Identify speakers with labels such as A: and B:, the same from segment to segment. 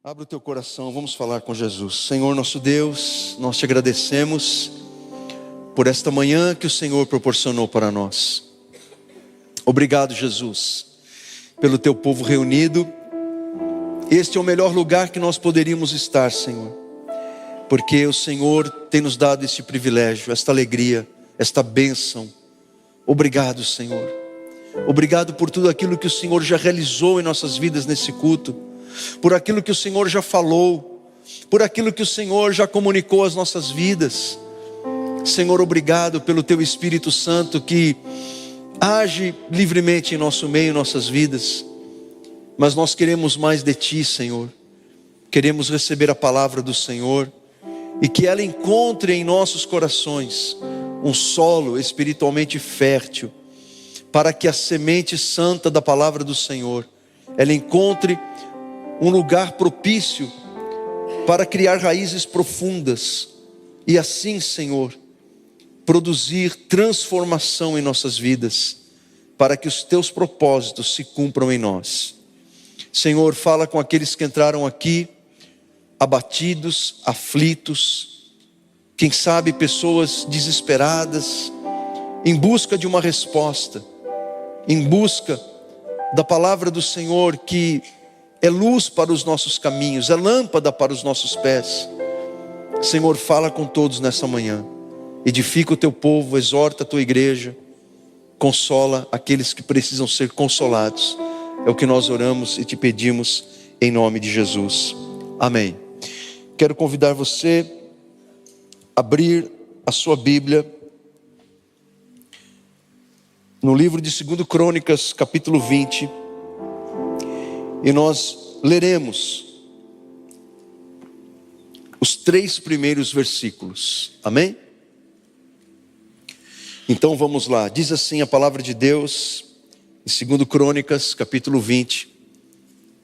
A: Abra o teu coração, vamos falar com Jesus. Senhor nosso Deus, nós te agradecemos por esta manhã que o Senhor proporcionou para nós. Obrigado, Jesus, pelo teu povo reunido. Este é o melhor lugar que nós poderíamos estar, Senhor, porque o Senhor tem nos dado este privilégio, esta alegria, esta bênção. Obrigado, Senhor. Obrigado por tudo aquilo que o Senhor já realizou em nossas vidas nesse culto, por aquilo que o Senhor já falou, por aquilo que o Senhor já comunicou às nossas vidas. Senhor, obrigado pelo teu Espírito Santo que age livremente em nosso meio, em nossas vidas. Mas nós queremos mais de ti, Senhor. Queremos receber a palavra do Senhor e que ela encontre em nossos corações um solo espiritualmente fértil, para que a semente santa da palavra do Senhor, ela encontre um lugar propício para criar raízes profundas e assim, Senhor, produzir transformação em nossas vidas, para que os teus propósitos se cumpram em nós. Senhor, fala com aqueles que entraram aqui abatidos, aflitos, quem sabe pessoas desesperadas, em busca de uma resposta, em busca da palavra do Senhor que é luz para os nossos caminhos, é lâmpada para os nossos pés. Senhor, fala com todos nessa manhã, edifica o teu povo, exorta a tua igreja, consola aqueles que precisam ser consolados. É o que nós oramos e te pedimos em nome de Jesus, amém. Quero convidar você a abrir a sua Bíblia no livro de 2 Crônicas, capítulo 20, e nós leremos os 3 primeiros versículos, amém? Então vamos lá, diz assim a palavra de Deus, em 2 Crônicas, capítulo 20,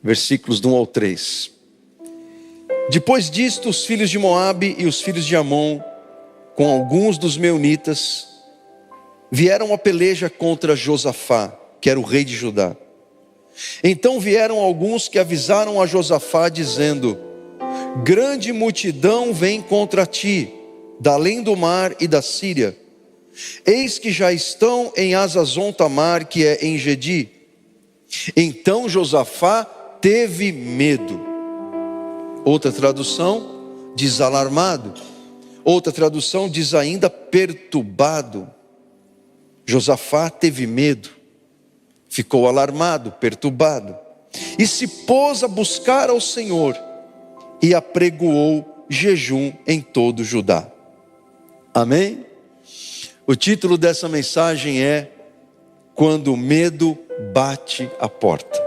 A: versículos do 1 ao 3. Depois disto, os filhos de Moabe e os filhos de Amon, com alguns dos meunitas, vieram a peleja contra Josafá, que era o rei de Judá. Então vieram alguns que avisaram a Josafá, dizendo: grande multidão vem contra ti, da além do mar e da Síria. Eis que já estão em Hazazon Tamar, que é em Gedi. Então Josafá teve medo. Outra tradução diz alarmado. Outra tradução diz ainda perturbado. Josafá teve medo, ficou alarmado, perturbado, e se pôs a buscar ao Senhor, e apregoou jejum em todo Judá. Amém? O título dessa mensagem é: quando o medo bate a porta.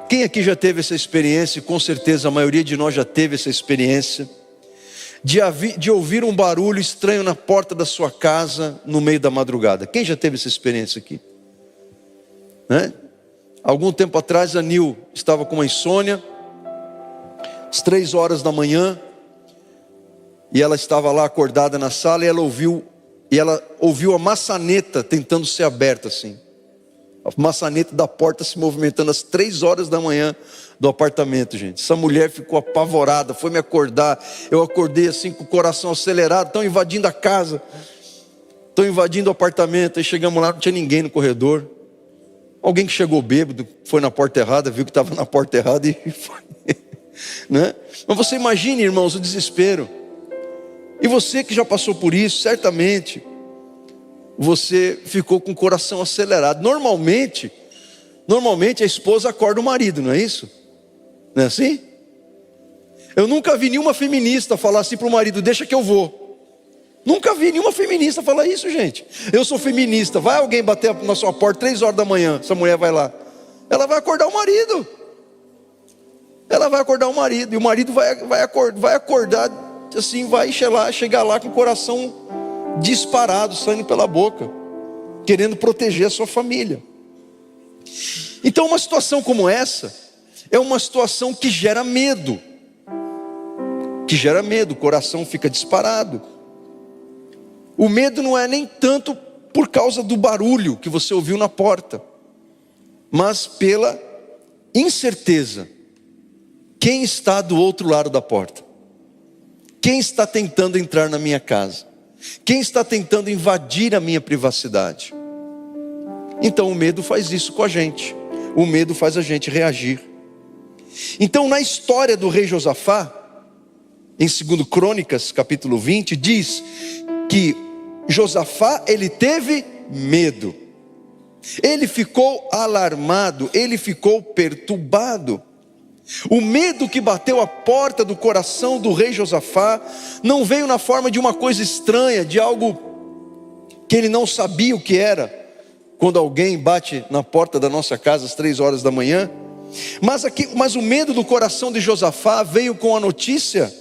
A: Quem aqui já teve essa experiência? Com certeza a maioria de nós já teve essa experiência de ouvir um barulho estranho na porta da sua casa no meio da madrugada. Quem já teve essa experiência aqui? Né? Algum tempo atrás a Nil estava com uma insônia, às 3 horas da manhã, e ela estava lá acordada na sala, e ela ouviu a maçaneta tentando ser aberta assim. A maçaneta da porta se movimentando às 3 horas da manhã do apartamento, gente. Essa mulher ficou apavorada, foi me acordar. Eu acordei assim com o coração acelerado. Estão invadindo a casa, estão invadindo o apartamento. Aí chegamos lá, não tinha ninguém no corredor. Alguém que chegou bêbado, foi na porta errada, viu que estava na porta errada e foi. Né? Mas você imagine, irmãos, o desespero. E você que já passou por isso, certamente você ficou com o coração acelerado. Normalmente a esposa acorda o marido, não é isso? Não é assim? Eu nunca vi nenhuma feminista falar assim para o marido: deixa que eu vou. Nunca vi nenhuma feminista falar isso, gente. Eu sou feminista. Vai alguém bater na sua porta 3 horas da manhã, essa mulher vai lá, ela vai acordar o marido. Ela vai acordar o marido, e o marido vai acordar assim, vai chegar lá com o coração disparado, sangue pela boca, querendo proteger a sua família. Então uma situação como essa é uma situação que gera medo, o coração fica disparado. O medo não é nem tanto por causa do barulho que você ouviu na porta, mas pela incerteza Quem está do outro lado da porta? Quem está tentando entrar na minha casa? Quem está tentando invadir a minha privacidade? Então o medo faz isso com a gente. O medo faz a gente reagir. Então na história do rei Josafá, em 2 Crônicas, capítulo 20, diz que Josafá, ele teve medo. Ele ficou alarmado, ele ficou perturbado. O medo que bateu a porta do coração do rei Josafá não veio na forma de uma coisa estranha, de algo que ele não sabia o que era, quando alguém bate na porta da nossa casa às 3 horas da manhã. Mas o medo do coração de Josafá veio com a notícia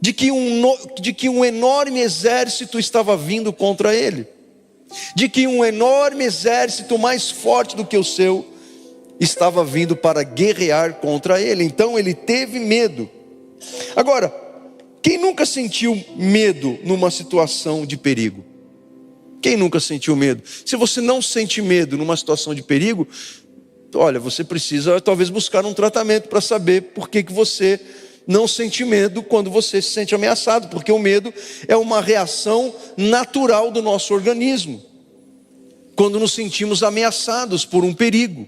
A: de que um enorme exército estava vindo contra ele, de que um enorme exército mais forte do que o seu estava vindo para guerrear contra ele. Então ele teve medo. Agora, quem nunca sentiu medo numa situação de perigo? Quem nunca sentiu medo? Se você não sente medo numa situação de perigo, olha, você precisa talvez buscar um tratamento para saber por que você não sente medo quando você se sente ameaçado, porque o medo é uma reação natural do nosso organismo, quando nos sentimos ameaçados por um perigo.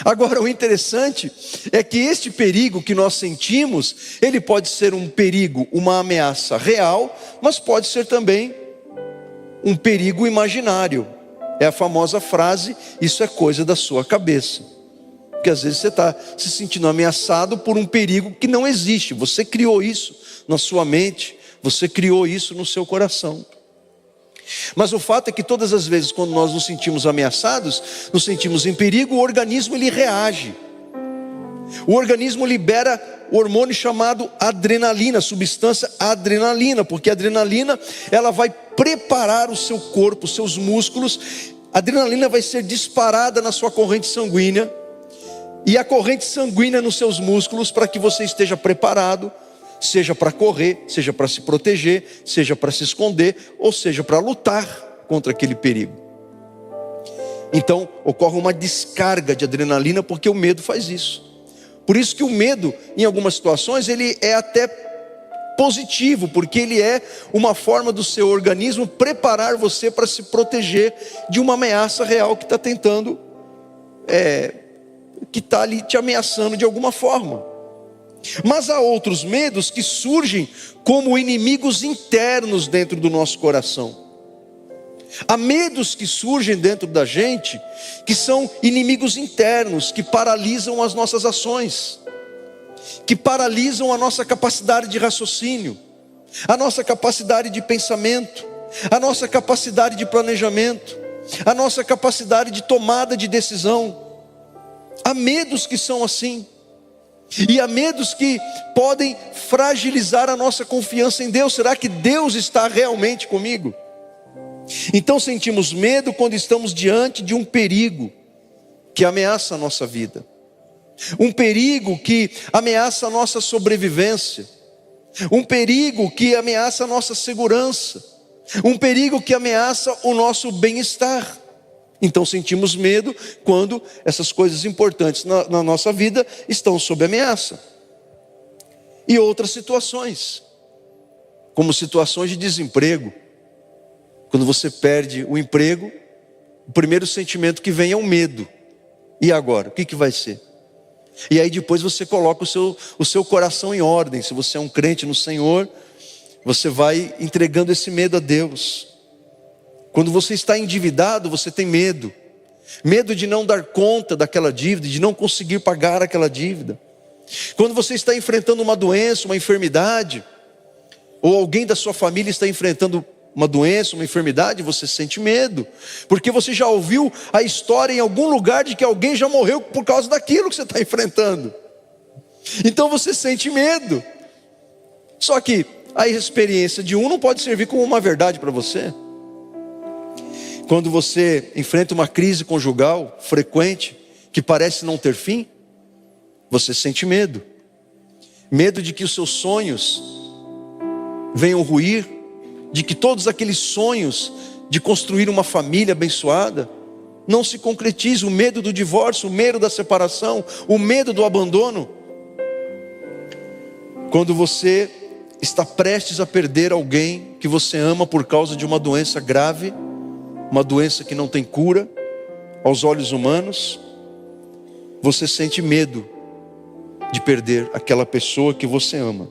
A: Agora, o interessante é que este perigo que nós sentimos, ele pode ser um perigo, uma ameaça real, mas pode ser também um perigo imaginário. É a famosa frase, isso é coisa da sua cabeça. Porque às vezes você está se sentindo ameaçado por um perigo que não existe. Você criou isso na sua mente, você criou isso no seu coração. Mas o fato é que todas as vezes quando nós nos sentimos ameaçados, nos sentimos em perigo, o organismo ele reage. O organismo libera o hormônio chamado adrenalina, substância adrenalina, porque a adrenalina ela vai preparar o seu corpo, os seus músculos. A adrenalina vai ser disparada na sua corrente sanguínea, e a corrente sanguínea nos seus músculos, para que você esteja preparado, seja para correr, seja para se proteger, seja para se esconder, ou seja para lutar contra aquele perigo. Então ocorre uma descarga de adrenalina, porque o medo faz isso. Por isso que o medo, em algumas situações, ele é até positivo, porque ele é uma forma do seu organismo preparar você para se proteger de uma ameaça real que está tentando, que está ali te ameaçando de alguma forma. Mas há outros medos que surgem como inimigos internos dentro do nosso coração. Há medos que surgem dentro da gente, que são inimigos internos, que paralisam as nossas ações, que paralisam a nossa capacidade de raciocínio, a nossa capacidade de pensamento, a nossa capacidade de planejamento, a nossa capacidade de tomada de decisão. Há medos que são assim. E há medos que podem fragilizar a nossa confiança em Deus. Será que Deus está realmente comigo? Então sentimos medo quando estamos diante de um perigo que ameaça a nossa vida, um perigo que ameaça a nossa sobrevivência, um perigo que ameaça a nossa segurança, um perigo que ameaça o nosso bem-estar. Então sentimos medo quando essas coisas importantes na nossa vida estão sob ameaça. E outras situações, como situações de desemprego. Quando você perde o emprego, o primeiro sentimento que vem é o medo. E agora? O que vai ser? E aí depois você coloca o seu coração em ordem. Se você é um crente no Senhor, você vai entregando esse medo a Deus. Quando você está endividado, você tem medo. Medo de não dar conta daquela dívida, de não conseguir pagar aquela dívida. Quando você está enfrentando uma doença, uma enfermidade, ou alguém da sua família está enfrentando uma doença, uma enfermidade, você sente medo. Porque você já ouviu a história em algum lugar de que alguém já morreu por causa daquilo que você está enfrentando. Então você sente medo. Só que a experiência de um não pode servir como uma verdade para você. Quando você enfrenta uma crise conjugal frequente, que parece não ter fim, você sente medo. Medo de que os seus sonhos venham ruir, de que todos aqueles sonhos de construir uma família abençoada não se concretizem. O medo do divórcio, o medo da separação, o medo do abandono. Quando você está prestes a perder alguém que você ama por causa de uma doença grave, uma doença que não tem cura aos olhos humanos, você sente medo de perder aquela pessoa que você ama.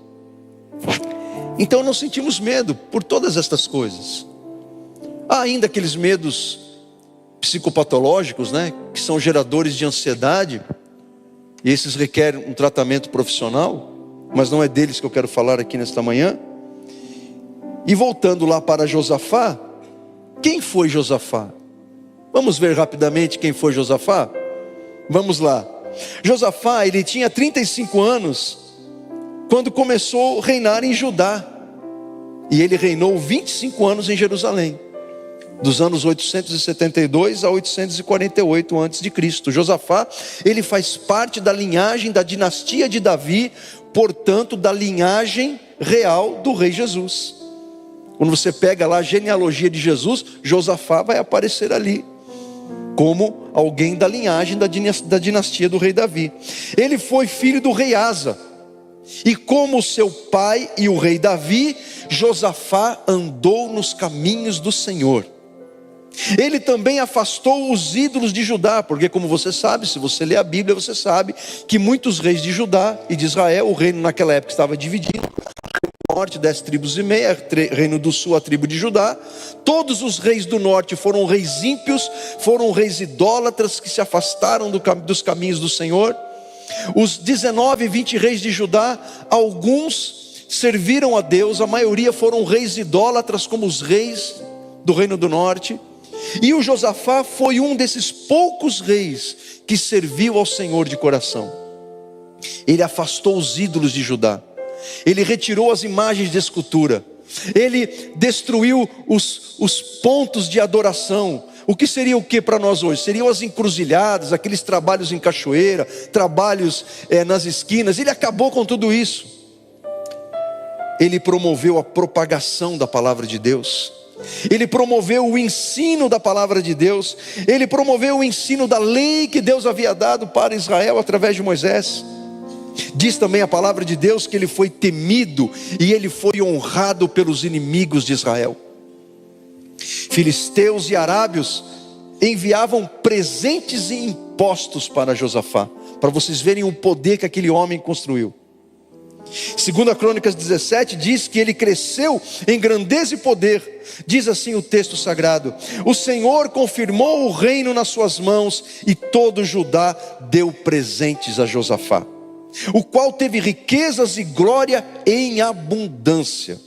A: Então nós sentimos medo por todas estas coisas. Há ainda aqueles medos psicopatológicos, né, que são geradores de ansiedade, e esses requerem um tratamento profissional, mas não é deles que eu quero falar aqui nesta manhã. E voltando lá para Josafá, quem foi Josafá? Vamos ver rapidamente quem foi Josafá? Vamos lá. Josafá, ele tinha 35 anos quando começou a reinar em Judá, e ele reinou 25 anos em Jerusalém, dos anos 872 a 848 a.C. Josafá, ele faz parte da linhagem da dinastia de Davi, portanto da linhagem real do rei Jesus. Quando você pega lá a genealogia de Jesus, Josafá vai aparecer ali como alguém da linhagem da dinastia do rei Davi. Ele foi filho do rei Asa, e como seu pai e o rei Davi, Josafá andou nos caminhos do Senhor. Ele também afastou os ídolos de Judá, porque como você sabe, se você lê a Bíblia, você sabe que muitos reis de Judá e de Israel, o reino naquela época estava dividido, o norte 10 tribos e meia, reino do sul a tribo de Judá. Todos os reis do norte foram reis ímpios, foram reis idólatras que se afastaram dos caminhos do Senhor. Os 19, 20 reis de Judá, alguns serviram a Deus, a maioria foram reis idólatras como os reis do reino do norte. E o Josafá foi um desses poucos reis que serviu ao Senhor de coração. Ele afastou os ídolos de Judá, ele retirou as imagens de escultura, ele destruiu os pontos de adoração. O que seria o que para nós hoje? Seriam as encruzilhadas, aqueles trabalhos em cachoeira, trabalhos nas esquinas. Ele acabou com tudo isso. Ele promoveu a propagação da palavra de Deus, ele promoveu o ensino da palavra de Deus, ele promoveu o ensino da lei que Deus havia dado para Israel através de Moisés. Diz também a palavra de Deus que ele foi temido e ele foi honrado pelos inimigos de Israel. Filisteus e arábios enviavam presentes e impostos para Josafá, para vocês verem o poder que aquele homem construiu. 2 Crônicas 17 diz que ele cresceu em grandeza e poder. Diz assim o texto sagrado: o Senhor confirmou o reino nas suas mãos, e todo Judá deu presentes a Josafá, o qual teve riquezas e glória em abundância.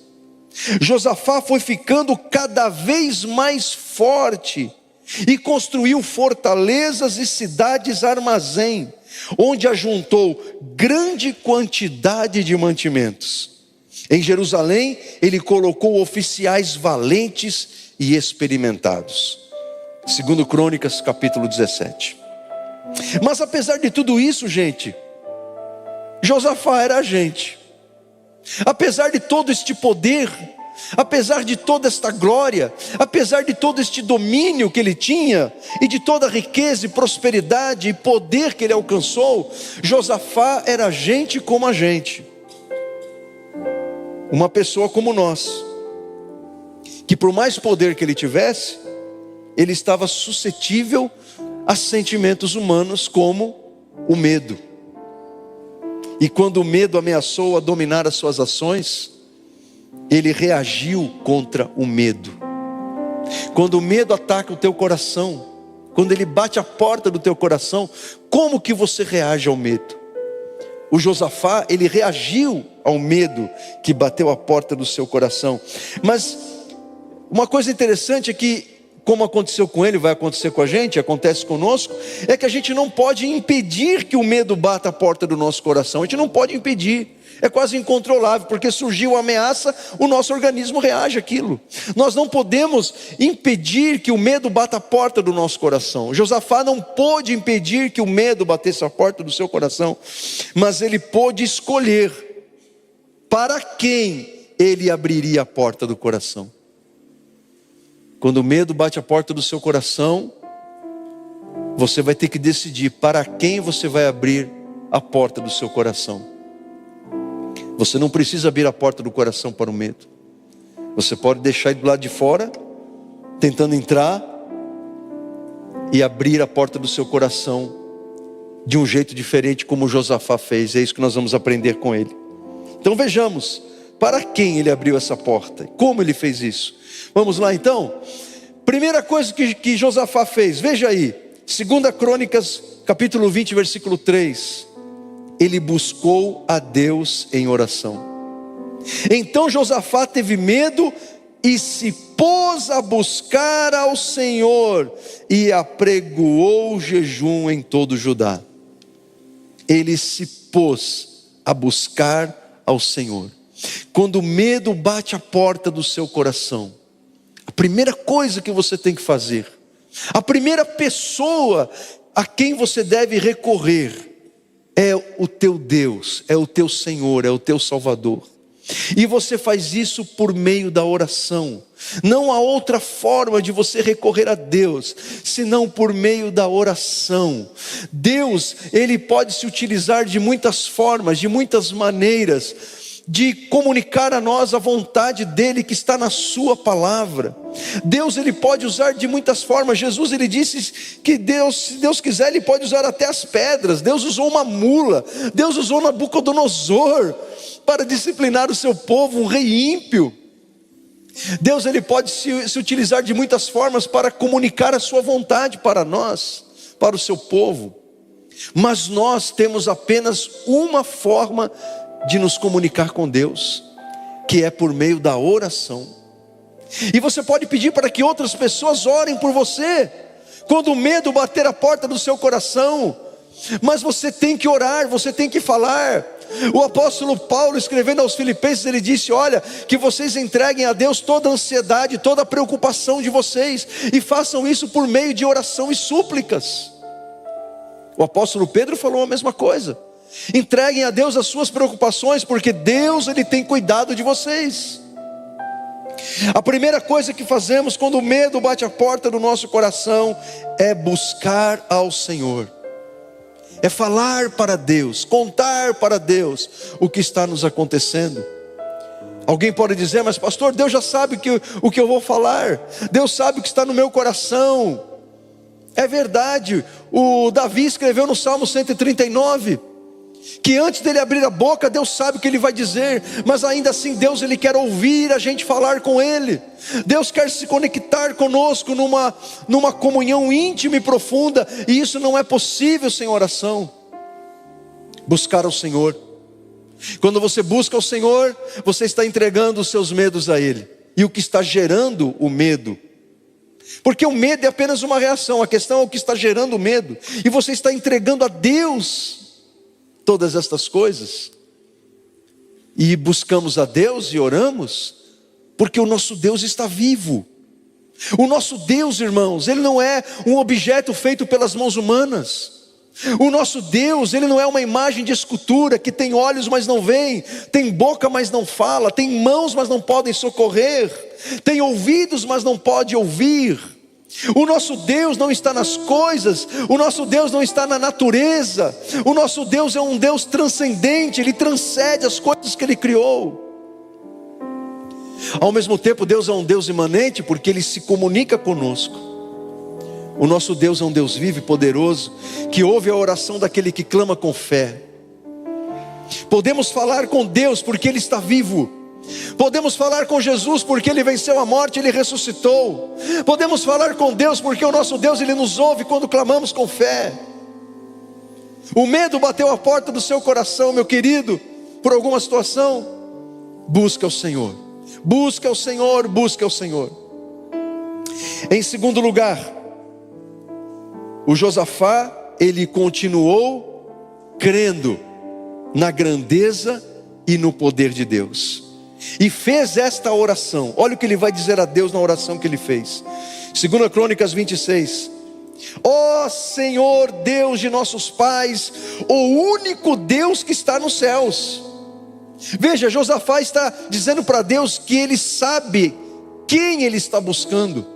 A: Josafá foi ficando cada vez mais forte e construiu fortalezas e cidades armazém, onde ajuntou grande quantidade de mantimentos. Em Jerusalém, ele colocou oficiais valentes e experimentados. 2 Crônicas capítulo 17. Mas apesar de tudo isso, gente, Josafá era gente. Apesar de todo este poder, apesar de toda esta glória, apesar de todo este domínio que ele tinha, e de toda a riqueza e prosperidade e poder que ele alcançou, Josafá era gente como a gente, uma pessoa como nós, que por mais poder que ele tivesse, ele estava suscetível a sentimentos humanos como o medo. E quando o medo ameaçou a dominar as suas ações, ele reagiu contra o medo. Quando o medo ataca o teu coração, quando ele bate a porta do teu coração, como que você reage ao medo? O Josafá, ele reagiu ao medo que bateu a porta do seu coração. Mas uma coisa interessante é que, como aconteceu com ele, vai acontecer com a gente, acontece conosco, é que a gente não pode impedir que o medo bata a porta do nosso coração. A gente não pode impedir, é quase incontrolável, porque surgiu a ameaça, o nosso organismo reage àquilo. Nós não podemos impedir que o medo bata a porta do nosso coração. Josafá não pôde impedir que o medo batesse a porta do seu coração, mas ele pôde escolher para quem ele abriria a porta do coração. Quando o medo bate a porta do seu coração, você vai ter que decidir para quem você vai abrir a porta do seu coração. Você não precisa abrir a porta do coração para o medo. Você pode deixar ele do lado de fora, tentando entrar, e abrir a porta do seu coração de um jeito diferente, como Josafá fez. É isso que nós vamos aprender com ele. Então vejamos, para quem ele abriu essa porta, como ele fez isso. Vamos lá então. Primeira coisa que Josafá fez, veja aí, 2 Crônicas, capítulo 20, versículo 3. Ele buscou a Deus em oração. Então Josafá teve medo e se pôs a buscar ao Senhor, e apregoou jejum em todo Judá. Ele se pôs a buscar ao Senhor. Quando o medo bate a porta do seu coração, a primeira coisa que você tem que fazer, a primeira pessoa a quem você deve recorrer, é o teu Deus, é o teu Senhor, é o teu Salvador. E você faz isso por meio da oração. Não há outra forma de você recorrer a Deus, senão por meio da oração. Deus, Ele pode se utilizar de muitas formas, de muitas maneiras, de comunicar a nós a vontade dEle que está na sua palavra. Deus, Ele pode usar de muitas formas. Jesus, Ele disse que Deus, se Deus quiser, Ele pode usar até as pedras. Deus usou uma mula, Deus usou Nabucodonosor para disciplinar o seu povo, um rei ímpio. Deus, Ele pode se utilizar de muitas formas para comunicar a sua vontade para nós, para o seu povo. Mas nós temos apenas uma forma de nos comunicar com Deus, que é por meio da oração. E você pode pedir para que outras pessoas orem por você, quando o medo bater a porta do seu coração. Mas você tem que orar, você tem que falar. O apóstolo Paulo, escrevendo aos Filipenses, ele disse: olha, que vocês entreguem a Deus toda a ansiedade, toda a preocupação de vocês, e façam isso por meio de oração e súplicas. O apóstolo Pedro falou a mesma coisa. Entreguem a Deus as suas preocupações, porque Deus, Ele tem cuidado de vocês. A primeira coisa que fazemos quando o medo bate a porta do nosso coração é buscar ao Senhor. É falar para Deus, contar para Deus o que está nos acontecendo. Alguém pode dizer: mas pastor, Deus já sabe o que eu vou falar. Deus sabe o que está no meu coração. É verdade. O Davi escreveu no Salmo 139, que antes dele abrir a boca, Deus sabe o que ele vai dizer. Mas ainda assim Deus, Ele quer ouvir a gente falar com Ele. Deus quer se conectar conosco numa comunhão íntima e profunda. E isso não é possível sem oração. Buscar ao Senhor. Quando você busca ao Senhor, você está entregando os seus medos a Ele. E o que está gerando o medo, porque o medo é apenas uma reação, a questão é o que está gerando o medo. E você está entregando a Deus todas estas coisas. E buscamos a Deus e oramos, porque o nosso Deus está vivo. O nosso Deus, irmãos, Ele não é um objeto feito pelas mãos humanas. O nosso Deus, Ele não é uma imagem de escultura que tem olhos mas não vê, tem boca mas não fala, tem mãos mas não podem socorrer, tem ouvidos mas não pode ouvir. O nosso Deus não está nas coisas, o nosso Deus não está na natureza. O nosso Deus é um Deus transcendente, Ele transcende as coisas que Ele criou. Ao mesmo tempo, Deus é um Deus imanente, porque Ele se comunica conosco. O nosso Deus é um Deus vivo e poderoso, que ouve a oração daquele que clama com fé. Podemos falar com Deus porque Ele está vivo. Podemos falar com Jesus porque Ele venceu a morte, Ele ressuscitou. Podemos falar com Deus porque o nosso Deus, Ele nos ouve quando clamamos com fé. O medo bateu a porta do seu coração, meu querido, por alguma situação. Busca o Senhor, busca o Senhor, busca o Senhor. Em segundo lugar, o Josafá, ele continuou crendo na grandeza e no poder de Deus, e fez esta oração. Olha o que ele vai dizer a Deus na oração que ele fez. 2 Crônicas 26. Ó Senhor Deus de nossos pais, o único Deus que está nos céus. Veja, Josafá está dizendo para Deus que ele sabe quem ele está buscando.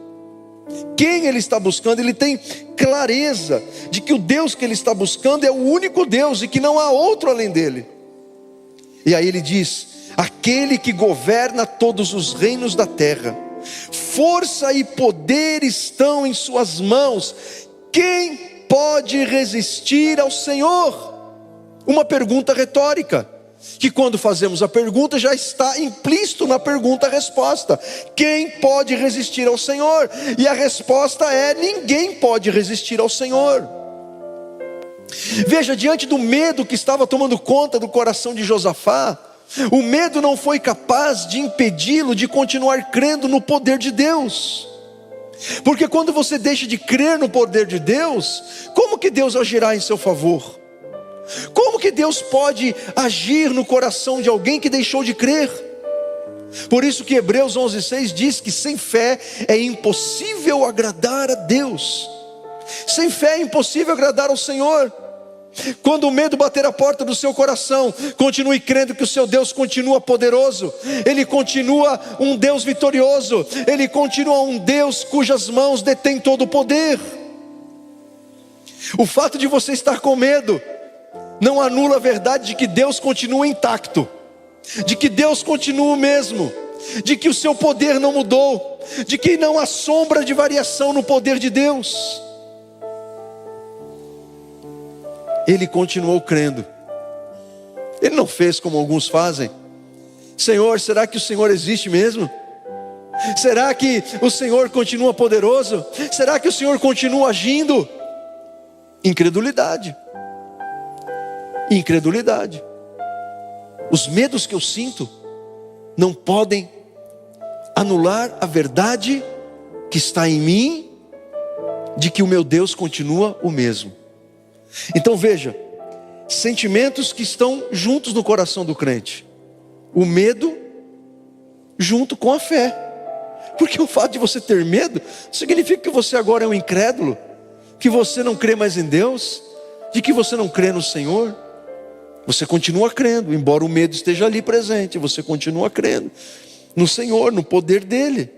A: Quem ele está buscando, ele tem clareza de que o Deus que ele está buscando é o único Deus e que não há outro além dele. E aí ele diz: aquele que governa todos os reinos da terra, força e poder estão em suas mãos, quem pode resistir ao Senhor? Uma pergunta retórica, que quando fazemos a pergunta já está implícito na pergunta a resposta: quem pode resistir ao Senhor? E a resposta é: ninguém pode resistir ao Senhor. Veja, diante do medo que estava tomando conta do coração de Josafá, o medo não foi capaz de impedi-lo de continuar crendo no poder de Deus. Porque quando você deixa de crer no poder de Deus, como que Deus agirá em seu favor? Como que Deus pode agir no coração de alguém que deixou de crer? Por isso que Hebreus 11:6 diz que sem fé é impossível agradar a Deus. Sem fé é impossível agradar ao Senhor. Quando o medo bater a porta do seu coração, continue crendo que o seu Deus continua poderoso. Ele continua um Deus vitorioso. Ele continua um Deus cujas mãos detêm todo o poder. O fato de você estar com medo não anula a verdade de que Deus continua intacto, de que Deus continua o mesmo, de que o seu poder não mudou, de que não há sombra de variação no poder de Deus. Ele continuou crendo. Ele não fez como alguns fazem: Senhor, será que o Senhor existe mesmo? Será que o Senhor continua poderoso? Será que o Senhor continua agindo? Incredulidade. Incredulidade. Os medos que eu sinto não podem anular a verdade que está em mim, de que o meu Deus continua o mesmo. Então veja, sentimentos que estão juntos no coração do crente: o medo junto com a fé. Porque o fato de você ter medo significa que você agora é um incrédulo, que você não crê mais em Deus, de que você não crê no Senhor. Você continua crendo, embora o medo esteja ali presente, você continua crendo no Senhor, no poder dele,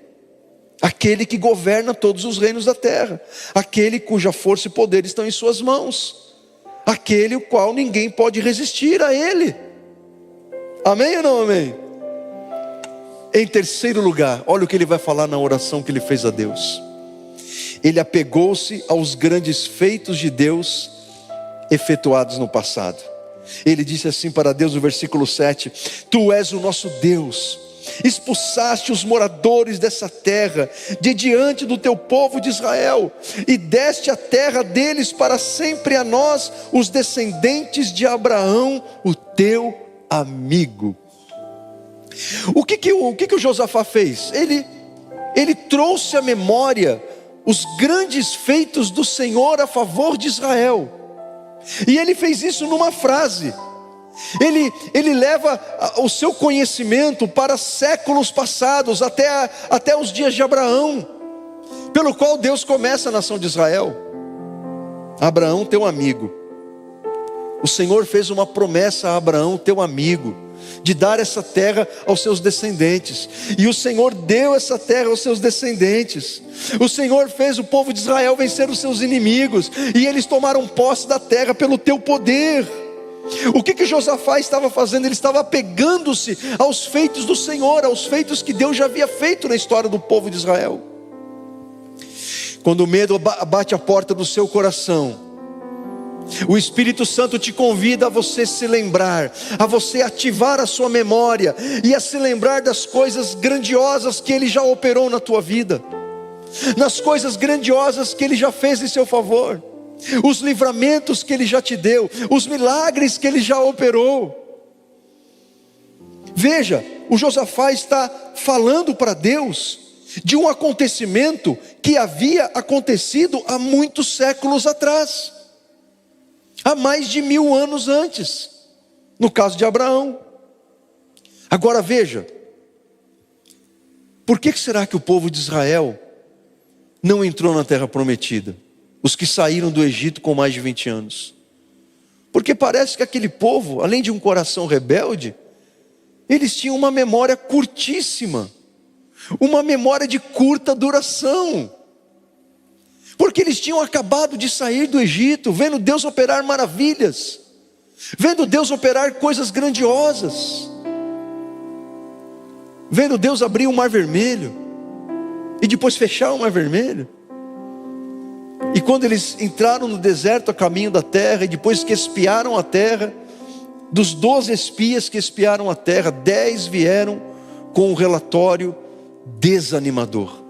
A: aquele que governa todos os reinos da terra, aquele cuja força e poder estão em suas mãos, aquele o qual ninguém pode resistir a ele. Amém ou não amém? Em terceiro lugar, olha o que ele vai falar na oração que ele fez a Deus. Ele apegou-se aos grandes feitos de Deus efetuados no passado. Ele disse assim para Deus no versículo 7: Tu és o nosso Deus, expulsaste os moradores dessa terra de diante do teu povo de Israel, e deste a terra deles para sempre a nós, os descendentes de Abraão, o teu amigo. O que o Josafá fez? Ele trouxe à memória os grandes feitos do Senhor a favor de Israel. E ele fez isso numa frase. Ele leva o seu conhecimento para séculos passados, até os dias de Abraão, pelo qual Deus começa a nação de Israel. Abraão, teu amigo. O Senhor fez uma promessa a Abraão, teu amigo, de dar essa terra aos seus descendentes. E o Senhor deu essa terra aos seus descendentes. O Senhor fez o povo de Israel vencer os seus inimigos, e eles tomaram posse da terra pelo teu poder. O que Josafá estava fazendo? Ele estava apegando-se aos feitos do Senhor, aos feitos que Deus já havia feito na história do povo de Israel. Quando o medo bate a porta do seu coração, o Espírito Santo te convida a você se lembrar, a você ativar a sua memória e a se lembrar das coisas grandiosas que Ele já operou na tua vida, nas coisas grandiosas que Ele já fez em seu favor, os livramentos que Ele já te deu, os milagres que Ele já operou. Veja, o Josafá está falando para Deus de um acontecimento que havia acontecido há muitos séculos atrás, há mais de 1000 anos antes, no caso de Abraão. Agora veja, por que será que o povo de Israel não entrou na terra prometida? Os que saíram do Egito com mais de 20 anos. Porque parece que aquele povo, além de um coração rebelde, eles tinham uma memória curtíssima, uma memória de curta duração. Porque eles tinham acabado de sair do Egito, vendo Deus operar maravilhas. vendo Deus operar coisas grandiosas, vendo Deus abrir o mar vermelho, e depois fechar o mar vermelho. E quando eles entraram no deserto a caminho da terra, e depois que espiaram a terra, dos 12 espias que espiaram a terra, 10 vieram com um relatório desanimador,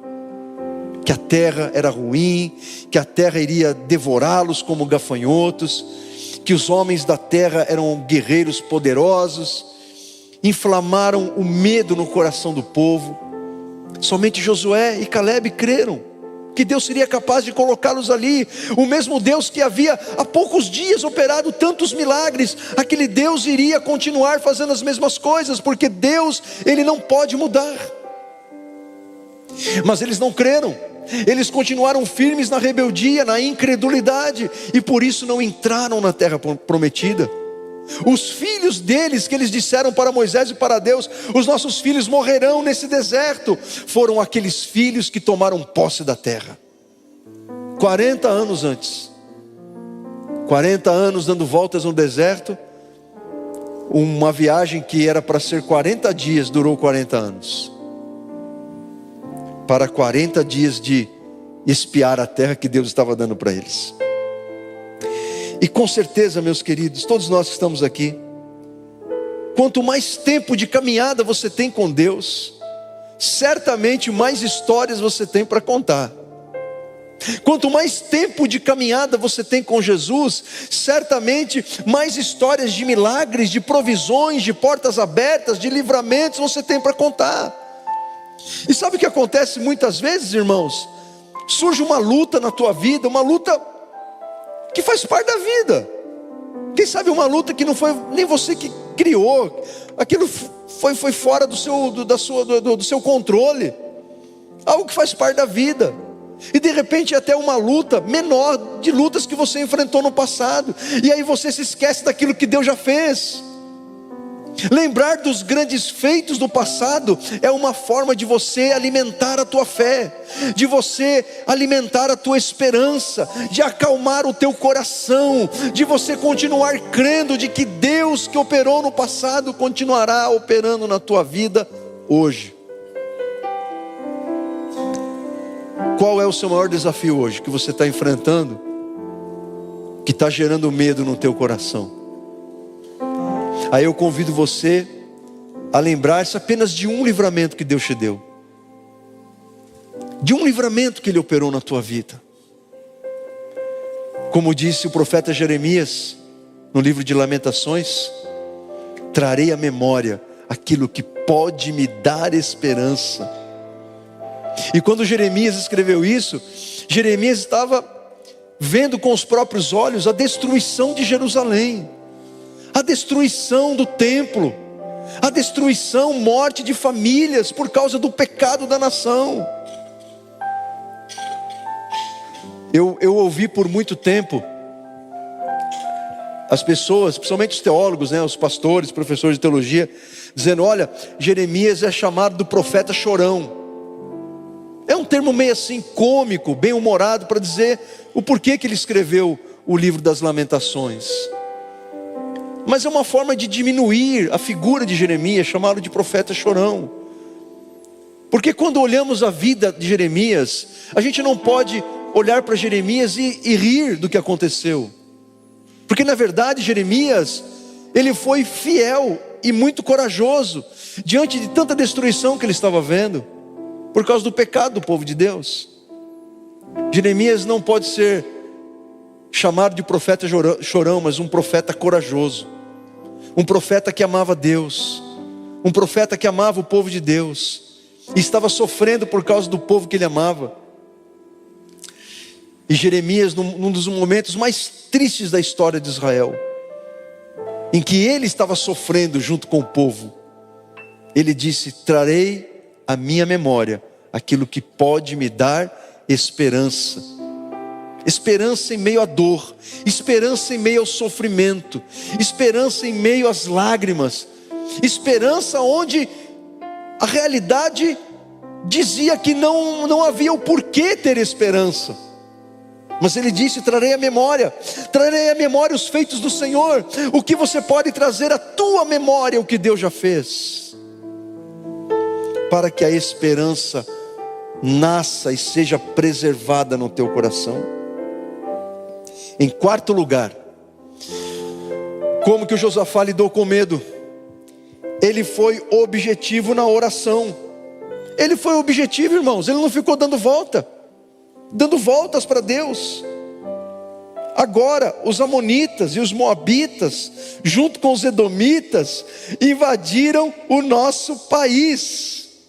A: que a terra era ruim, que a terra iria devorá-los como gafanhotos, que os homens da terra eram guerreiros poderosos. Inflamaram o medo no coração do povo. Somente Josué e Caleb creram que Deus seria capaz de colocá-los ali. O mesmo Deus que havia há poucos dias operado tantos milagres, aquele Deus iria continuar fazendo as mesmas coisas, porque Deus, Ele não pode mudar. Mas eles não creram, eles continuaram firmes na rebeldia, na incredulidade, e por isso não entraram na terra prometida. Os filhos deles, que eles disseram para Moisés e para Deus: os nossos filhos morrerão nesse deserto, foram aqueles filhos que tomaram posse da terra. 40 anos antes, 40 anos dando voltas no deserto. Uma viagem que era para ser 40 dias, durou 40 anos. Para 40 dias de espiar a terra que Deus estava dando para eles. E com certeza, meus queridos, todos nós que estamos aqui, quanto mais tempo de caminhada você tem com Deus, certamente mais histórias você tem para contar. Quanto mais tempo de caminhada você tem com Jesus, certamente mais histórias de milagres, de provisões, de portas abertas, de livramentos você tem para contar. E sabe o que acontece muitas vezes, irmãos? Surge uma luta na tua vida, uma luta que faz parte da vida. Quem sabe uma luta que não foi nem você que criou, aquilo foi fora do seu controle, algo que faz parte da vida. E de repente até uma luta menor, de lutas que você enfrentou no passado, e aí você se esquece daquilo que Deus já fez. Lembrar dos grandes feitos do passado é uma forma de você alimentar a tua fé, de você alimentar a tua esperança, de acalmar o teu coração, de você continuar crendo de que Deus que operou no passado continuará operando na tua vida hoje. Qual é o seu maior desafio hoje que você está enfrentando, que está gerando medo no teu coração? Aí eu convido você a lembrar-se apenas de um livramento que Deus te deu, de um livramento que Ele operou na tua vida. Como disse o profeta Jeremias no livro de Lamentações: trarei à memória aquilo que pode me dar esperança. E quando Jeremias escreveu isso, Jeremias estava vendo com os próprios olhos a destruição de Jerusalém, a destruição do templo, a destruição, morte de famílias por causa do pecado da nação. Eu ouvi por muito tempo as pessoas, principalmente os teólogos, os pastores, professores de teologia, dizendo: olha, Jeremias é chamado do profeta chorão. É um termo meio assim cômico, bem humorado, para dizer o porquê que ele escreveu o livro das Lamentações. Mas é uma forma de diminuir a figura de Jeremias, chamá-lo de profeta chorão. Porque quando olhamos a vida de Jeremias, a gente não pode olhar para Jeremias e rir do que aconteceu. Porque na verdade Jeremias, ele foi fiel e muito corajoso diante de tanta destruição que ele estava vendo, por causa do pecado do povo de Deus. Jeremias não pode ser chamado de profeta chorão, mas um profeta corajoso. Um profeta que amava Deus, um profeta que amava o povo de Deus, e estava sofrendo por causa do povo que ele amava. E Jeremias, num dos momentos mais tristes da história de Israel, em que ele estava sofrendo junto com o povo, ele disse: trarei à minha memória aquilo que pode me dar esperança. Esperança em meio à dor, esperança em meio ao sofrimento, esperança em meio às lágrimas, esperança onde a realidade dizia que não havia o porquê ter esperança. Mas ele disse: trarei à memória os feitos do Senhor. O que você pode trazer à tua memória, o que Deus já fez, para que a esperança nasça e seja preservada no teu coração. Em quarto lugar, como que o Josafá lidou com medo? Ele foi objetivo na oração. Ele foi objetivo, irmãos. Ele não ficou dando voltas para Deus. Agora os amonitas e os moabitas, junto com os edomitas, invadiram o nosso país.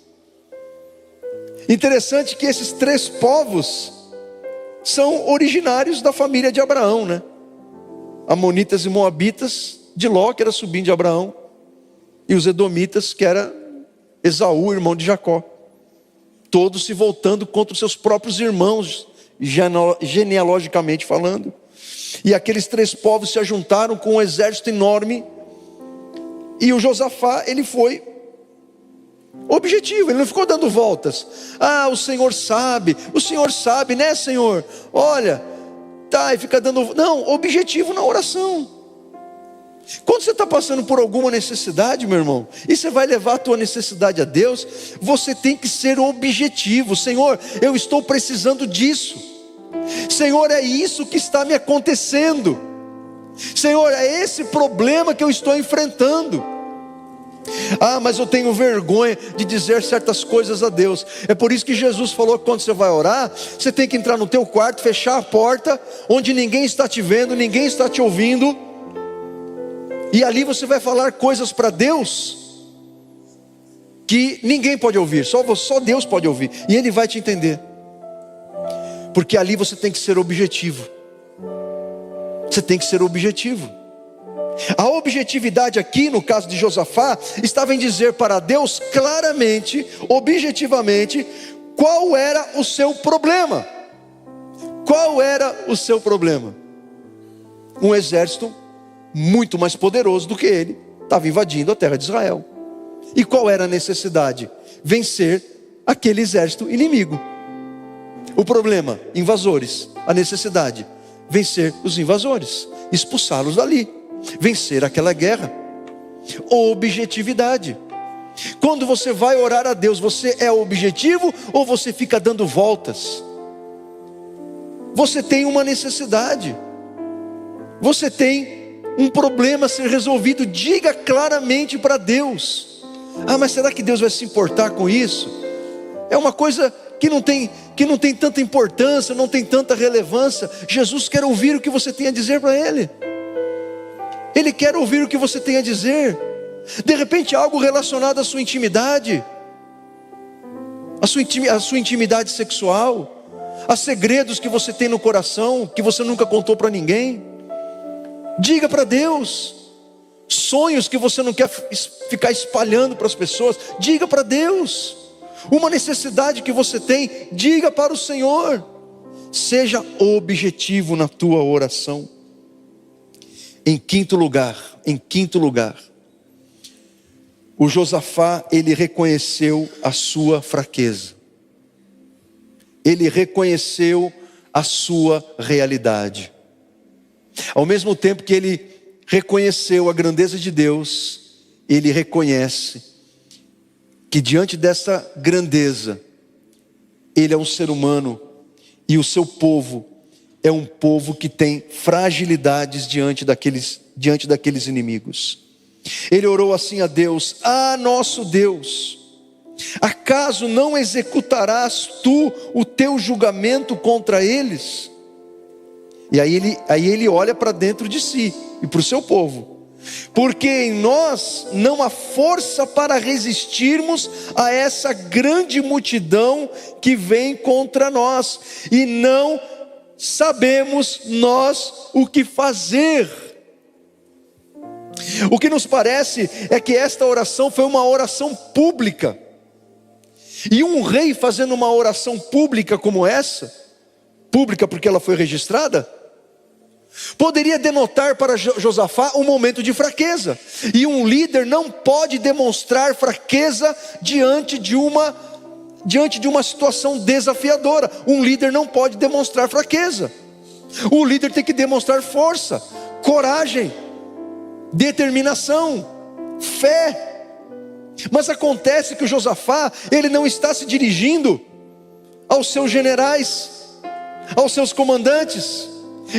A: Interessante que esses três povos são originários da família de Abraão, né? Amonitas e moabitas, de Ló, que era sobrinho de Abraão, e os edomitas, que era Esaú, irmão de Jacó. Todos se voltando contra os seus próprios irmãos, genealogicamente falando. E aqueles três povos se ajuntaram com um exército enorme. E o Josafá, ele foi objetivo, ele não ficou dando voltas. O Senhor sabe, né, Senhor? Olha, tá, e fica dando... Não, objetivo na oração. Quando você está passando por alguma necessidade, meu irmão, e você vai levar a tua necessidade a Deus, você tem que ser objetivo. Senhor, eu estou precisando disso. Senhor, é isso que está me acontecendo. Senhor, é esse problema que eu estou enfrentando. Mas eu tenho vergonha de dizer certas coisas a Deus. É por isso que Jesus falou que quando você vai orar, você tem que entrar no teu quarto, fechar a porta, onde ninguém está te vendo, ninguém está te ouvindo. E ali você vai falar coisas para Deus que ninguém pode ouvir, só Deus pode ouvir, e Ele vai te entender. Porque ali você tem que ser objetivo. Você tem que ser objetivo. A objetividade aqui, no caso de Josafá, estava em dizer para Deus claramente, objetivamente, qual era o seu problema. Qual era o seu problema? Um exército muito mais poderoso do que ele estava invadindo a terra de Israel. E qual era a necessidade? Vencer aquele exército inimigo. O problema, invasores. A necessidade, vencer os invasores, expulsá-los dali, vencer aquela guerra. Objetividade. Quando você vai orar a Deus, você é objetivo ou você fica dando voltas? Você tem uma necessidade, você tem um problema a ser resolvido, diga claramente para Deus. Mas será que Deus vai se importar com isso? É uma coisa que não tem tanta importância, não tem tanta relevância. Jesus quer ouvir o que você tem a dizer para Ele. Ele quer ouvir o que você tem a dizer. De repente algo relacionado à sua intimidade, a sua intimidade sexual, a segredos que você tem no coração, que você nunca contou para ninguém. Diga para Deus. Sonhos que você não quer ficar espalhando para as pessoas, diga para Deus. Uma necessidade que você tem, diga para o Senhor. Seja objetivo na tua oração. Em quinto lugar, o Josafá, ele reconheceu a sua fraqueza. Ele reconheceu a sua realidade. Ao mesmo tempo que ele reconheceu a grandeza de Deus, ele reconhece que diante dessa grandeza, ele é um ser humano e o seu povo é um povo que tem fragilidades diante daqueles inimigos. Ele orou assim a Deus: nosso Deus, acaso não executarás tu o teu julgamento contra eles? E aí ele olha para dentro de si e para o seu povo. Porque em nós não há força para resistirmos a essa grande multidão que vem contra nós, e não sabemos nós o que fazer. O que nos parece é que esta oração foi uma oração pública. E um rei fazendo uma oração pública como essa, pública porque ela foi registrada, poderia denotar para Josafá um momento de fraqueza. E um líder não pode demonstrar fraqueza diante de uma situação desafiadora. Um líder não pode demonstrar fraqueza. O líder tem que demonstrar força, coragem, determinação, fé. Mas acontece que o Josafá, ele não está se dirigindo aos seus generais, aos seus comandantes.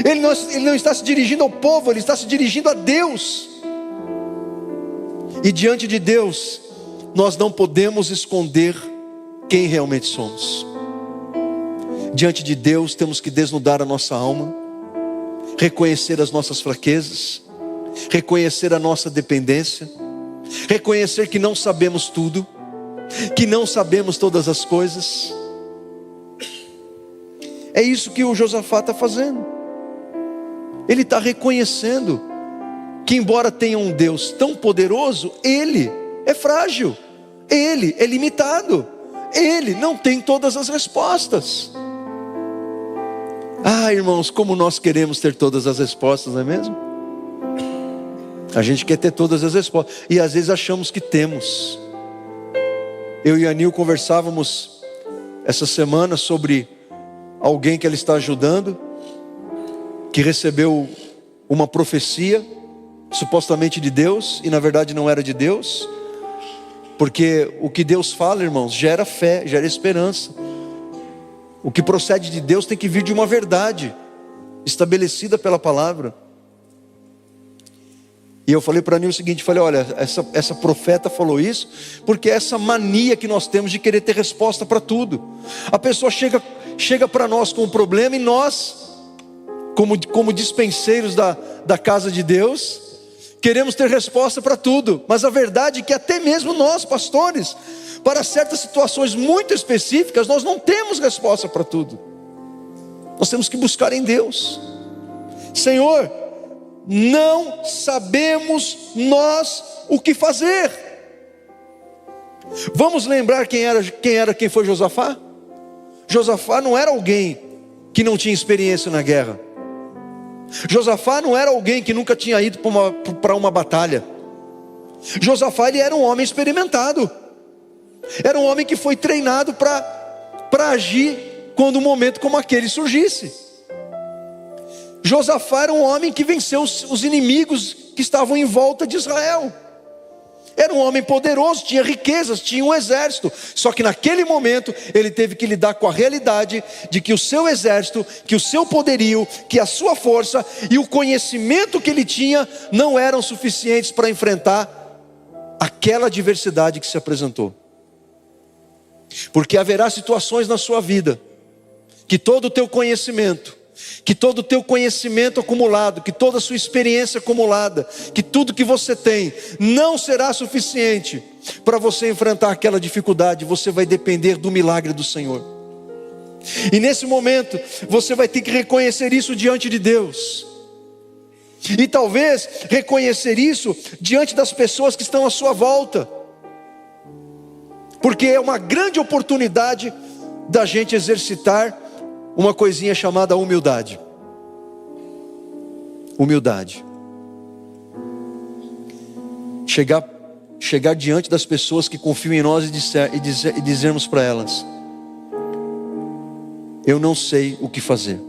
A: Ele não está se dirigindo ao povo, ele está se dirigindo a Deus. E diante de Deus, nós não podemos esconder quem realmente somos. Diante de Deus, temos que desnudar a nossa alma, reconhecer as nossas fraquezas, reconhecer a nossa dependência, reconhecer que não sabemos tudo, que não sabemos todas as coisas. É isso que o Josafá está fazendo. Ele está reconhecendo que, embora tenha um Deus tão poderoso, ele é frágil, ele é limitado, ele não tem todas as respostas. Ah, irmãos, como nós queremos ter todas as respostas, não é mesmo? A gente quer ter todas as respostas, e às vezes achamos que temos. Eu e a Nil conversávamos essa semana sobre alguém que ela está ajudando, que recebeu uma profecia, supostamente de Deus, e na verdade não era de Deus, porque o que Deus fala, irmãos, gera fé, gera esperança. O que procede de Deus tem que vir de uma verdade estabelecida pela palavra. E eu falei para a Nil o seguinte, falei, olha, essa profeta falou isso, porque é essa mania que nós temos de querer ter resposta para tudo. A pessoa chega para nós com um problema, e nós, como dispenseiros da casa de Deus, queremos ter resposta para tudo. Mas a verdade é que até mesmo nós, pastores, para certas situações muito específicas, nós não temos resposta para tudo. Nós temos que buscar em Deus. Senhor, não sabemos nós o que fazer. Vamos lembrar quem foi Josafá? Josafá não era alguém que não tinha experiência na guerra. Josafá não era alguém que nunca tinha ido para uma batalha. Josafá, ele era um homem experimentado. Era um homem que foi treinado para agir quando um momento como aquele surgisse. Josafá era um homem que venceu os inimigos que estavam em volta de Israel. Era um homem poderoso, tinha riquezas, tinha um exército. Só que naquele momento ele teve que lidar com a realidade de que o seu exército, que o seu poderio, que a sua força e o conhecimento que ele tinha não eram suficientes para enfrentar aquela adversidade que se apresentou. Porque haverá situações na sua vida que todo o teu conhecimento, que todo o teu conhecimento acumulado, que toda a sua experiência acumulada, que tudo que você tem não será suficiente para você enfrentar aquela dificuldade. Você vai depender do milagre do Senhor. E nesse momento você vai ter que reconhecer isso diante de Deus. E talvez reconhecer isso diante das pessoas que estão à sua volta. Porque é uma grande oportunidade da gente exercitar uma coisinha chamada humildade. Humildade. Chegar diante das pessoas que confiam em nós e dizermos para elas: eu não sei o que fazer.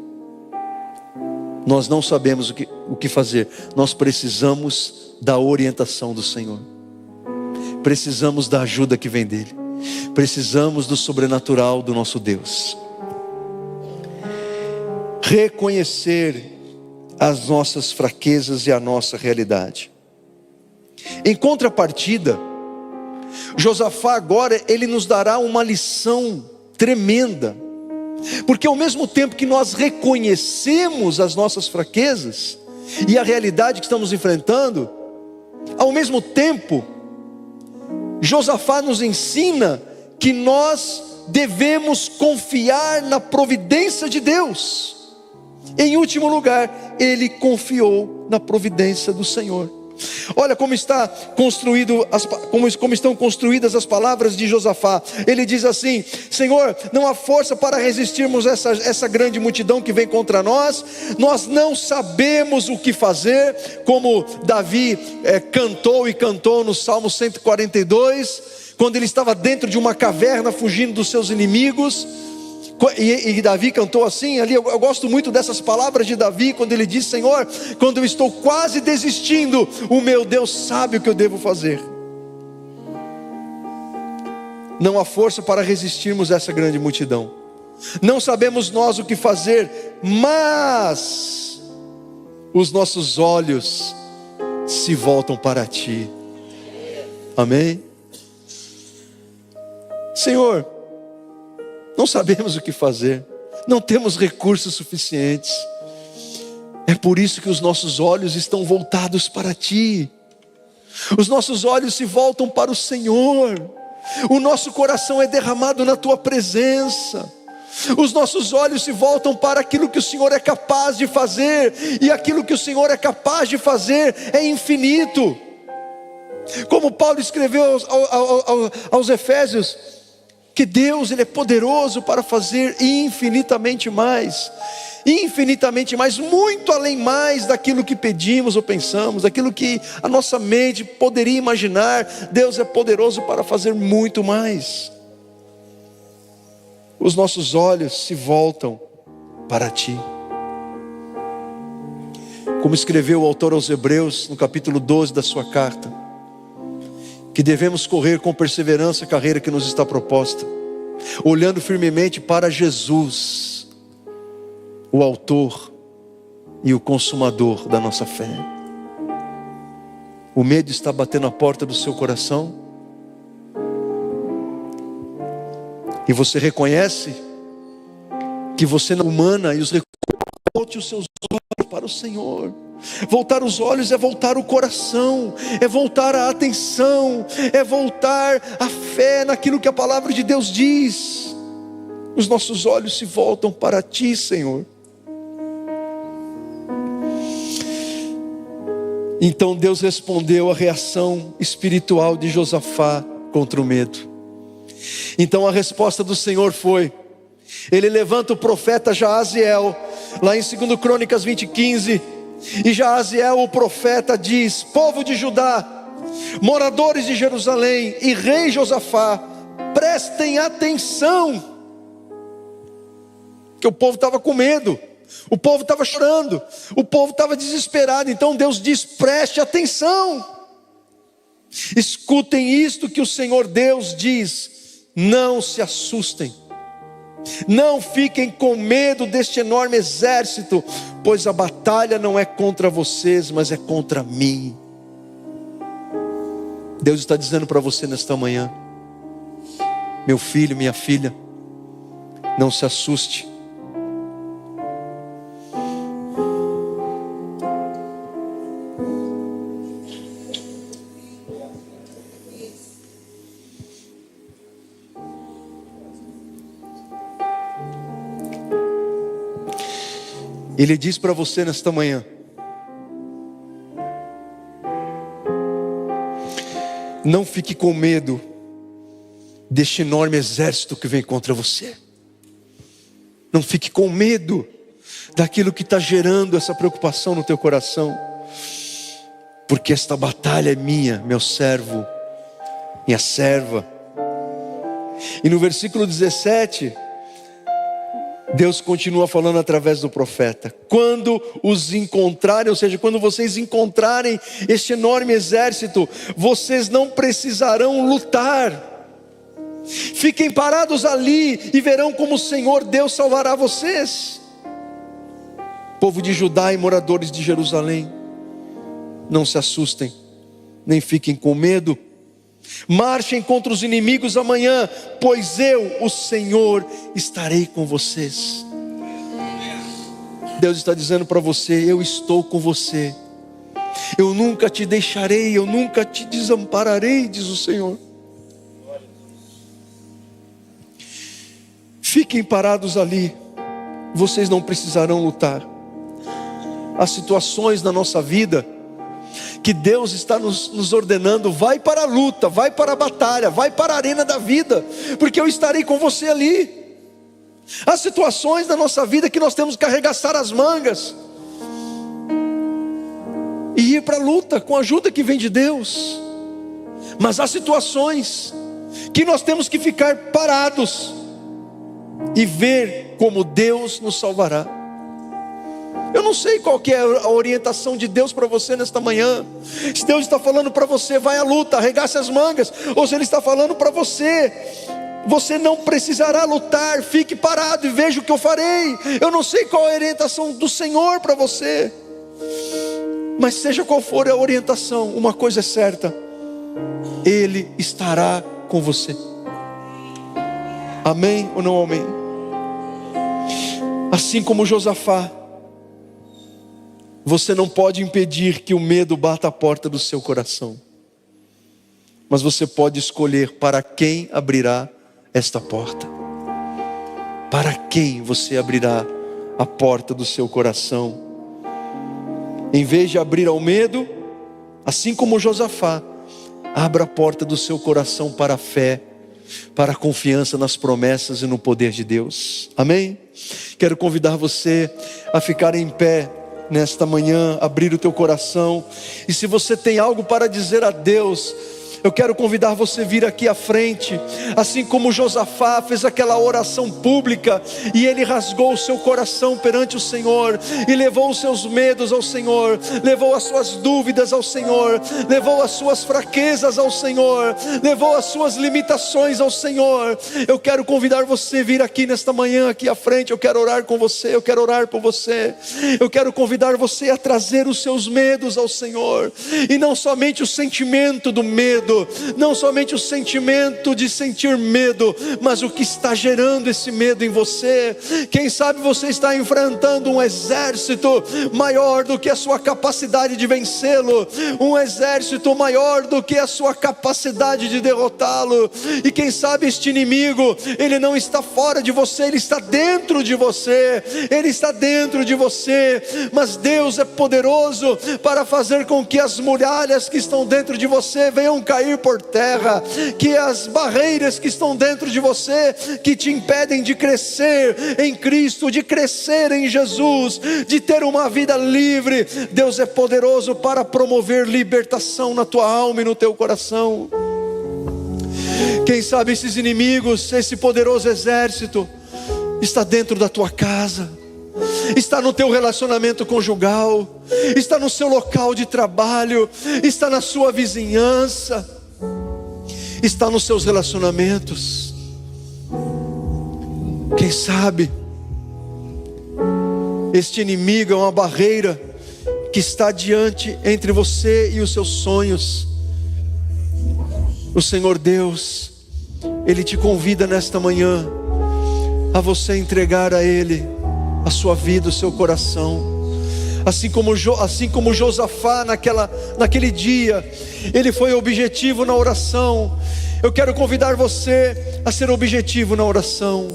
A: Nós não sabemos o que fazer. Nós precisamos da orientação do Senhor. Precisamos da ajuda que vem dEle. Precisamos do sobrenatural do nosso Deus. Reconhecer as nossas fraquezas e a nossa realidade. Em contrapartida, Josafá agora, ele nos dará uma lição tremenda. Porque ao mesmo tempo que nós reconhecemos as nossas fraquezas e a realidade que estamos enfrentando, ao mesmo tempo, Josafá nos ensina que nós devemos confiar na providência de Deus. Em último lugar, ele confiou na providência do Senhor. Olha como estão construídas as palavras de Josafá. Ele diz assim: Senhor, não há força para resistirmos essa grande multidão que vem contra nós. Nós não sabemos o que fazer, como Davi cantou no Salmo 142, quando ele estava dentro de uma caverna fugindo dos seus inimigos. E Davi cantou assim, ali eu gosto muito dessas palavras de Davi, quando ele diz: Senhor, quando eu estou quase desistindo, o meu Deus sabe o que eu devo fazer. Não há força para resistirmos a essa grande multidão. Não sabemos nós o que fazer, mas os nossos olhos se voltam para Ti. Amém? Senhor, não sabemos o que fazer, não temos recursos suficientes. É por isso que os nossos olhos estão voltados para Ti. Os nossos olhos se voltam para o Senhor. O nosso coração é derramado na Tua presença. Os nossos olhos se voltam para aquilo que o Senhor é capaz de fazer. E aquilo que o Senhor é capaz de fazer é infinito. Como Paulo escreveu aos Efésios, que Deus, Ele é poderoso para fazer infinitamente mais, muito além mais daquilo que pedimos ou pensamos, daquilo que a nossa mente poderia imaginar. Deus é poderoso para fazer muito mais. Os nossos olhos se voltam para Ti. Como escreveu o autor aos Hebreus, no capítulo 12 da sua carta, que devemos correr com perseverança a carreira que nos está proposta, olhando firmemente para Jesus, o autor e o consumador da nossa fé. O medo está batendo a porta do seu coração? E você reconhece que você não é humana e os recursos. Volte os seus olhos para o Senhor. Voltar os olhos é voltar o coração, é voltar a atenção, é voltar a fé naquilo que a palavra de Deus diz. Os nossos olhos se voltam para Ti, Senhor. Então Deus respondeu à reação espiritual de Josafá contra o medo. Então a resposta do Senhor foi: Ele levanta o profeta Jaaziel, lá em 2 Crônicas 20:15, e Jaaziel o profeta diz: povo de Judá, moradores de Jerusalém e rei Josafá, prestem atenção. Que o povo estava com medo, o povo estava chorando, o povo estava desesperado. Então Deus diz: preste atenção, escutem isto que o Senhor Deus diz. Não se assustem, não fiquem com medo deste enorme exército, pois a batalha não é contra vocês, mas é contra mim. Deus está dizendo para você nesta manhã: meu filho, minha filha, não se assuste. Ele diz para você nesta manhã: não fique com medo deste enorme exército que vem contra você. Não fique com medo daquilo que está gerando essa preocupação no teu coração, porque esta batalha é minha, meu servo, minha serva. E no versículo 17, Deus continua falando através do profeta: quando os encontrarem, ou seja, quando vocês encontrarem este enorme exército, vocês não precisarão lutar. Fiquem parados ali e verão como o Senhor Deus salvará vocês. Povo de Judá e moradores de Jerusalém, não se assustem, nem fiquem com medo. Marchem contra os inimigos amanhã, pois eu, o Senhor, estarei com vocês. Deus está dizendo para você: eu estou com você, eu nunca te deixarei, eu nunca te desampararei, diz o Senhor. Fiquem parados ali, vocês não precisarão lutar. Há situações na nossa vida que Deus está nos ordenando: vai para a luta, vai para a batalha, vai para a arena da vida, porque eu estarei com você ali. Há situações na nossa vida que nós temos que arregaçar as mangas e ir para a luta com a ajuda que vem de Deus. Mas há situações que nós temos que ficar parados e ver como Deus nos salvará. Eu não sei qual que é a orientação de Deus para você nesta manhã. Se Deus está falando para você, vai à luta, arregace as mangas, ou se Ele está falando para você, você não precisará lutar, fique parado e veja o que eu farei. Eu não sei qual é a orientação do Senhor para você, mas seja qual for a orientação, uma coisa é certa: Ele estará com você. Amém ou não amém? Assim como Josafá, você não pode impedir que o medo bata a porta do seu coração, mas você pode escolher para quem abrirá esta porta. Para quem você abrirá a porta do seu coração? Em vez de abrir ao medo, assim como Josafá, abra a porta do seu coração para a fé, para a confiança nas promessas e no poder de Deus. Amém? Quero convidar você a ficar em pé nesta manhã, abrir o teu coração. E se você tem algo para dizer a Deus, eu quero convidar você a vir aqui à frente. Assim como Josafá fez aquela oração pública, e ele rasgou o seu coração perante o Senhor, e levou os seus medos ao Senhor, levou as suas dúvidas ao Senhor, levou as suas fraquezas ao Senhor, levou as suas limitações ao Senhor. Eu quero convidar você a vir aqui nesta manhã, aqui à frente. Eu quero orar com você, eu quero orar por você. Eu quero convidar você a trazer os seus medos ao Senhor, e não somente o sentimento do medo, não somente o sentimento de sentir medo, mas o que está gerando esse medo em você. Quem sabe você está enfrentando um exército maior do que a sua capacidade de vencê-lo, um exército maior do que a sua capacidade de derrotá-lo. E quem sabe este inimigo, ele não está fora de você, ele está dentro de você, ele está dentro de você. Mas Deus é poderoso para fazer com que as muralhas que estão dentro de você venham cair por terra, que as barreiras que estão dentro de você, que te impedem de crescer em Cristo, de crescer em Jesus, de ter uma vida livre, Deus é poderoso para promover libertação na tua alma e no teu coração. Quem sabe esses inimigos, esse poderoso exército está dentro da tua casa, está no teu relacionamento conjugal, está no seu local de trabalho, está na sua vizinhança, está nos seus relacionamentos. Quem sabe este inimigo é uma barreira que está diante entre você e os seus sonhos. O Senhor Deus, Ele te convida nesta manhã a você entregar a Ele a sua vida, o seu coração. Assim como Josafá naquele dia, ele foi objetivo na oração. Eu quero convidar você a ser objetivo na oração.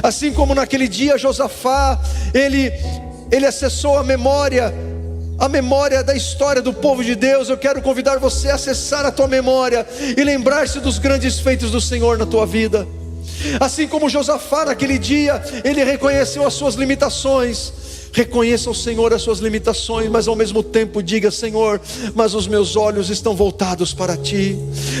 A: Assim como naquele dia Josafá, ele acessou a memória da história do povo de Deus. Eu quero convidar você a acessar a tua memória e lembrar-se dos grandes feitos do Senhor na tua vida. Assim como Josafá naquele dia, ele reconheceu as suas limitações. Reconheça ao Senhor as suas limitações, mas ao mesmo tempo diga: Senhor, mas os meus olhos estão voltados para Ti,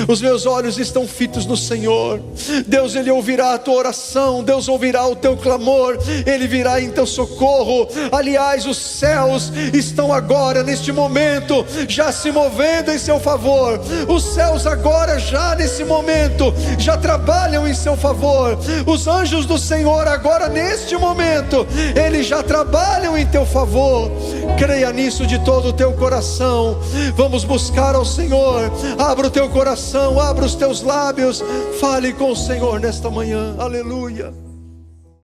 A: os meus olhos estão fitos no Senhor. Deus, Ele ouvirá a tua oração, Deus ouvirá o teu clamor, Ele virá em teu socorro. Aliás, os céus estão agora, neste momento, já se movendo em seu favor. Os céus agora, já nesse momento, já trabalham em seu favor. Os anjos do Senhor agora, neste momento, eles já trabalham em teu favor. Creia nisso de todo o teu coração. Vamos buscar ao Senhor. Abra o teu coração, abra os teus lábios, fale com o Senhor nesta manhã. Aleluia.